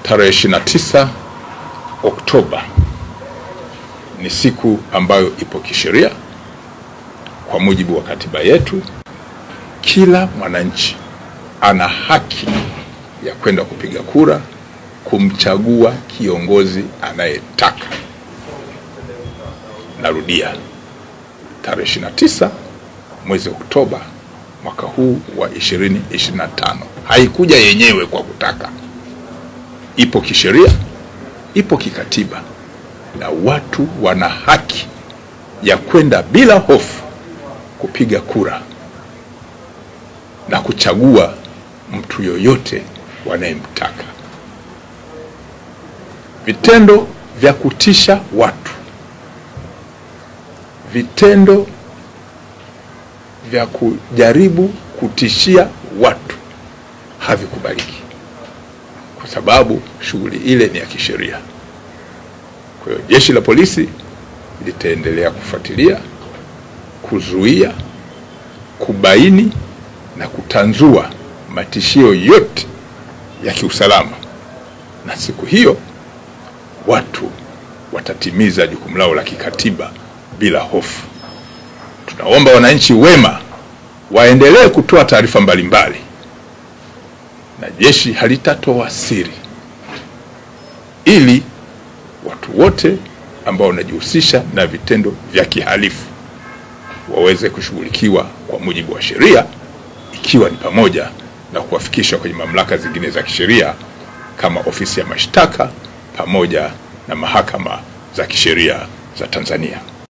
Tarehe 29 Oktoba ni siku ambayo ipo kisheria kwa mujibu wa katiba yetu. Kila mwananchi ana haki ya kwenda kupiga kura kumchagua kiongozi anayetaka. Narudia, tarehe 29 mwezi Oktoba mwaka huu wa 2025. Haikuja yenyewe kwa kutaka. Ipo kisheria, ipo kikatiba, na watu wana haki ya kwenda bila hofu kupiga kura na kuchagua mtu yoyote wanayemtaka. Vitendo vya kutisha watu, vitendo vya kujaribu kutishia watu havikubaliki, kwa sababu shughuli ile ni ya kisheria. Kwa hiyo jeshi la polisi litaendelea kufuatilia, kuzuia, kubaini na kutanzua matishio yote ya kiusalama, na siku hiyo watu watatimiza jukumu lao la kikatiba bila hofu. Tunaomba wananchi wema waendelee kutoa taarifa mbalimbali, na jeshi halitatoa siri, ili watu wote ambao wanajihusisha na vitendo vya kihalifu waweze kushughulikiwa kwa mujibu wa sheria, ikiwa ni pamoja na kuwafikishwa kwenye mamlaka zingine za kisheria kama ofisi ya mashtaka pamoja na mahakama za kisheria za Tanzania.